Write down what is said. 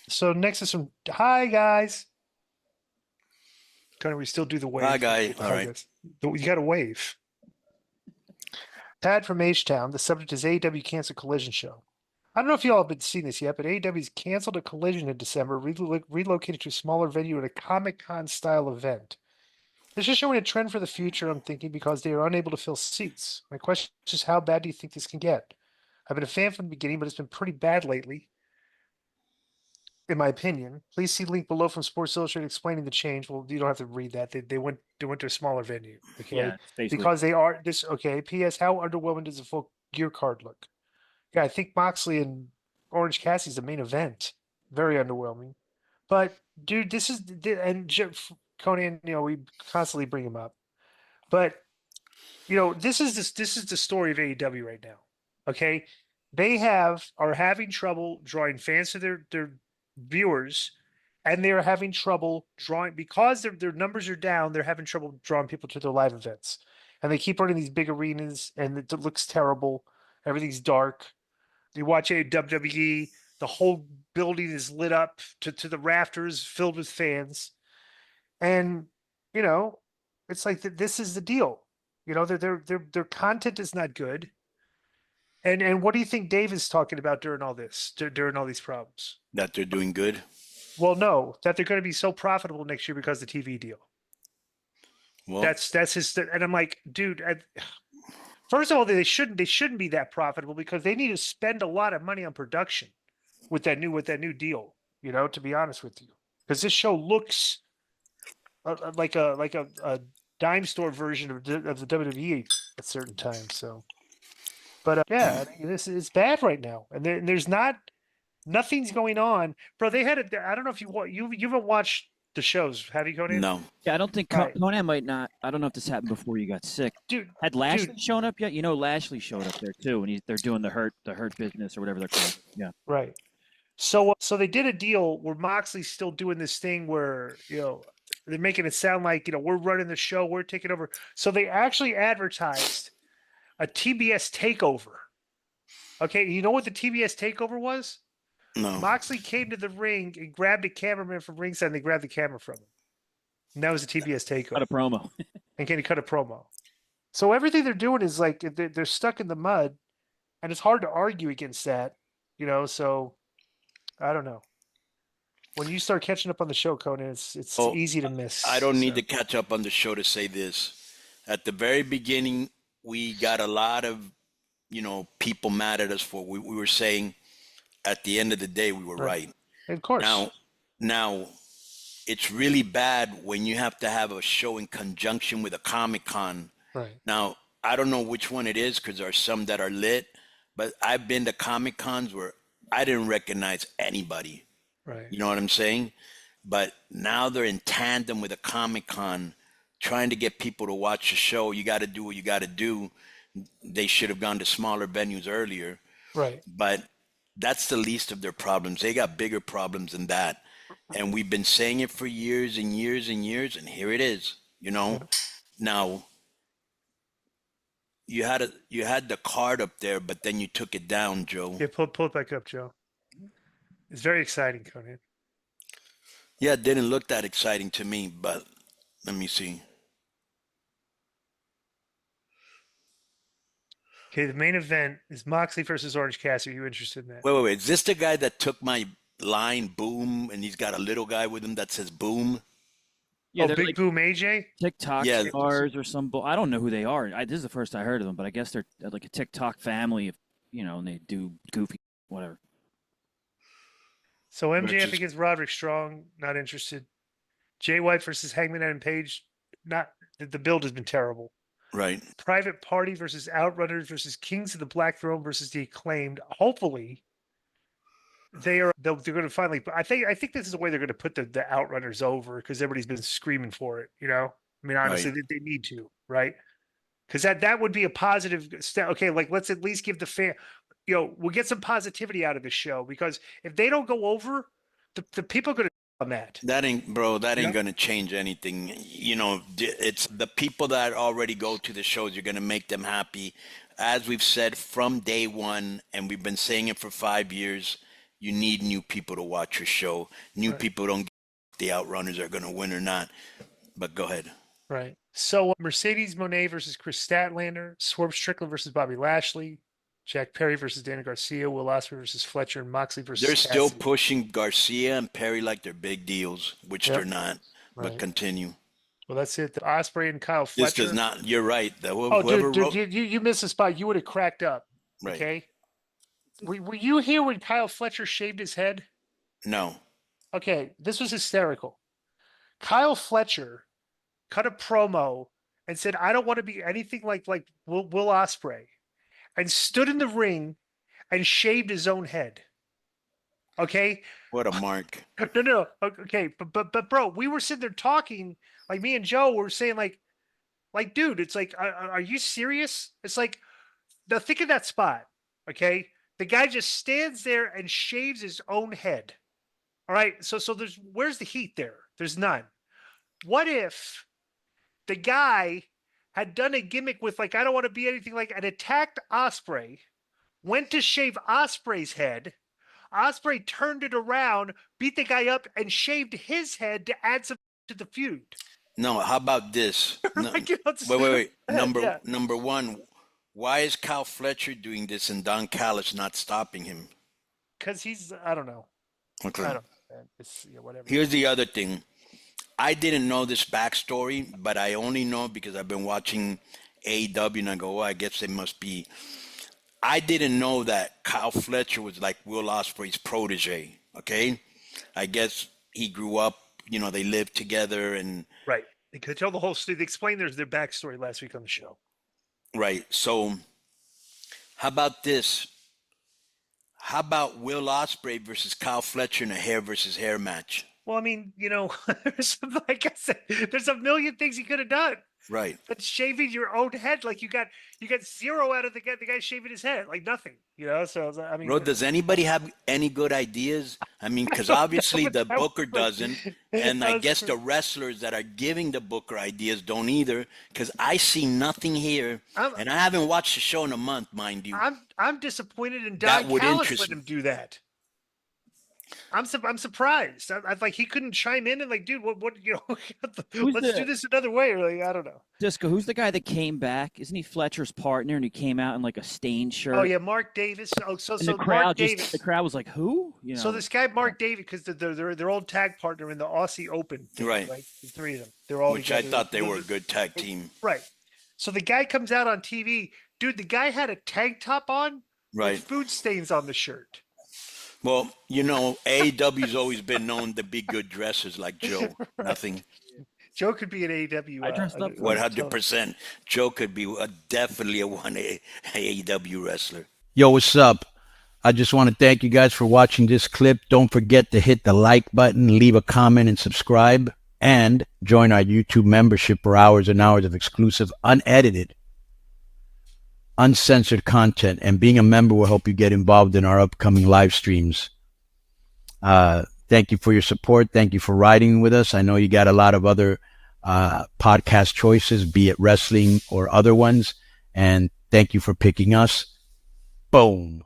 So next is some hi guys. Kind of we still do the Hi, wave. guy. All Hi right. guys. You got to wave. Tad from H-Town. The subject is AEW canceled Collision show. I don't know if you all have been seeing this yet, but AEW's canceled a Collision in December, relocated to a smaller venue at a Comic-Con style event. This is showing a trend for the future, I'm thinking, because they are unable to fill seats. My question is just how bad do you think this can get? I've been a fan from the beginning, but it's been pretty bad lately, in my opinion. Please see link below from Sports Illustrated explaining the change. Well, you don't have to read that. They went to a smaller venue, Yeah, okay? it's basically Because they are this okay. P.S. How underwhelming does the full gear card look? Yeah, I think Moxley and Orange Cassidy's the main event. Very underwhelming. But dude, this is and Conan, we constantly bring him up. But this is the story of AEW right now. Okay, they are having trouble drawing fans to their viewers, and they are having trouble drawing because their numbers are down. They're having trouble drawing people to their live events, and they keep running these big arenas, and it looks terrible. Everything's dark. You watch a WWE, the whole building is lit up to the rafters, filled with fans, and you know, it's like this is the deal. Their content is not good. And what do you think Dave is talking about during all this, during all these problems? That they're doing good. Well, no, that they're going to be so profitable next year because of the TV deal. Well, That's his, and I'm like, dude. First of all, they shouldn't be that profitable because they need to spend a lot of money on production with that new deal. To be honest with you, because this show looks like a dime store version of the WWE at certain times. So, but yeah, I mean, this is bad right now, and there's nothing's going on, bro. They had it. I don't know if you haven't watched the shows, have you, Conan? no. yeah. I don't think Right, Konnan might not. I don't know if this happened before you got sick. dude, Had dude, Lashley shown up yet? You know, Lashley showed up there too, and they're doing the hurt business or whatever they're calling it. Yeah. right. So they did a deal where Moxley's still doing this thing where they're making it sound like we're running the show, we're taking over. So they actually advertised a TBS takeover. Okay, you know what the TBS takeover was? No. Moxley came to the ring and grabbed a cameraman from ringside, and they grabbed the camera from him. And that was a TBS Cut a takeover. promo. And can he cut a promo? So everything they're doing is like they're stuck in the mud, and it's hard to argue against that. So I don't know. When you start catching up on the show, Conan, it's Oh, easy to I miss. don't need So to catch up on the show to say this. At the very beginning, we got a lot of, people mad at us for we were saying at the end of the day we were right, right. of course, Now it's really bad when you have to have a show in conjunction with a Comic Con. right, Now, I don't know which one it is because there are some that are lit, but I've been to Comic Cons where I didn't recognize anybody. right. You know what I'm saying? But now they're in tandem with a Comic Con trying to get people to watch the show. You got to do what you got to do. They should have gone to smaller venues earlier, Right. but that's the least of their problems. They got bigger problems than that. And we've been saying it for years and years and years, and here it is, Yeah. Now you had the card up there, but then you took it down, Joe. Yeah, pull it back up, Joe. It's very exciting, Conan. Yeah, it didn't look that exciting to me, but let me see. Okay, the main event is Moxley versus Orange Cassidy. Are you interested in that? Wait. Is this the guy that took my line, boom, and he's got a little guy with him that says boom? Yeah, Oh, they're Big like Boom AJ? TikTok Yeah, stars or some. I don't know who they are. This is the first I heard of them, but I guess they're like a TikTok family of, and they do goofy whatever. So MJF versus against Roderick Strong, not interested. Jay White versus Hangman Adam Page, not the build has been terrible. right. Private Party versus Outrunners versus Kings of the Black Throne versus the Acclaimed. Hopefully, they're going to finally. I think this is the way they're going to put the Outrunners over because everybody's been screaming for it. I mean, honestly, Right. they need to, right? Because that would be a positive step. Okay, like let's at least give the fan, we'll get some positivity out of this show because if they don't go over, the people are going to on that. That ain't, bro, that Yeah. ain't gonna change anything. It's the people that already go to the shows, you're gonna make them happy. As we've said from day one, and we've been saying it for 5 years, you need new people to watch your show. New Right. people don't get if the Outrunners are going to win or not. But go ahead. Right. So Mercedes Monet versus Chris Statlander, Swerve Strickland versus Bobby Lashley, Jack Perry versus Daniel Garcia, Will Ospreay versus Fletcher, and Moxley versus They're still Cassidy. pushing Garcia and Perry like they're big deals, which Yep. they're not. But Right. continue. Well, that's it. The Ospreay and Kyle This Fletcher. does not. You're right. Oh, Whoever dude, wrote. you missed a spot. You would have cracked up. Right. Okay. Were you here when Kyle Fletcher shaved his head? No. Okay, this was hysterical. Kyle Fletcher cut a promo and said, "I don't want to be anything like Will Ospreay," and stood in the ring and shaved his own head. Okay. What a mark. No. Okay, but bro, we were sitting there talking, like me and Joe were saying, like, dude, it's like, are you serious? It's like, now think of that spot. Okay, the guy just stands there and shaves his own head. All right, so where's the heat there? There's none. What if the guy had done a gimmick with, like, I don't want to be anything like, and attacked Ospreay, went to shave Ospreay's head. Ospreay turned it around, beat the guy up, and shaved his head to add some to the feud. No, how about this? No, Like, you know, it's- wait. Yeah. Number one, why is Kyle Fletcher doing this and Don Callis not stopping him? Because he's, I don't know. Okay. I don't know, man. It's, yeah, whatever. Here's the other thing. I didn't know this backstory, but I only know because I've been watching AEW and I go, oh, I guess it must be. I didn't know that Kyle Fletcher was like Will Ospreay's protege. Okay. I guess he grew up, they lived together and. Right. They could tell the whole story. They explained their backstory last week on the show. Right. So how about this? How about Will Ospreay versus Kyle Fletcher in a hair versus hair match? Well, I mean, like I said, there's a million things he could have done. Right. But shaving your own head, like you got zero out of the guy shaving his head, like nothing, So I mean, Bro, does anybody have any good ideas? I mean, because obviously the booker doesn't, and I guess the wrestlers that are giving the booker ideas don't either. Because I see nothing here, and I haven't watched the show in a month, mind you. I'm disappointed in That Don would Callis interest letting him do that. I'm surprised. I like he couldn't chime in and like, dude, what let's do this another way, or like, I don't know. Disco, who's the guy that came back? Isn't he Fletcher's partner and he came out in like a stained shirt? Oh yeah, Mark Davis. Oh, so And the Mark crowd Davis. the crowd was like, who? So this guy Mark Davis, because they're their old tag partner in the Aussie Open, Right. The three of them, they're all Which I together. thought they were a good tag team. Right. So the guy comes out on TV, dude. The guy had a tank top on, Right. with food stains on the shirt. Well, AEW's always been known to be good dressers like Joe. Right. Nothing. Joe could be an AEW. I dressed up for 100%. Joe could be definitely a one AEW wrestler. Yo, what's up? I just want to thank you guys for watching this clip. Don't forget to hit the like button, leave a comment, and subscribe. And join our YouTube membership for hours and hours of exclusive, unedited, uncensored content. And being a member will help you get involved in our upcoming live streams. Thank you for your support. Thank you for riding with us. I know you got a lot of other podcast choices, be it wrestling or other ones. And thank you for picking us. Boom.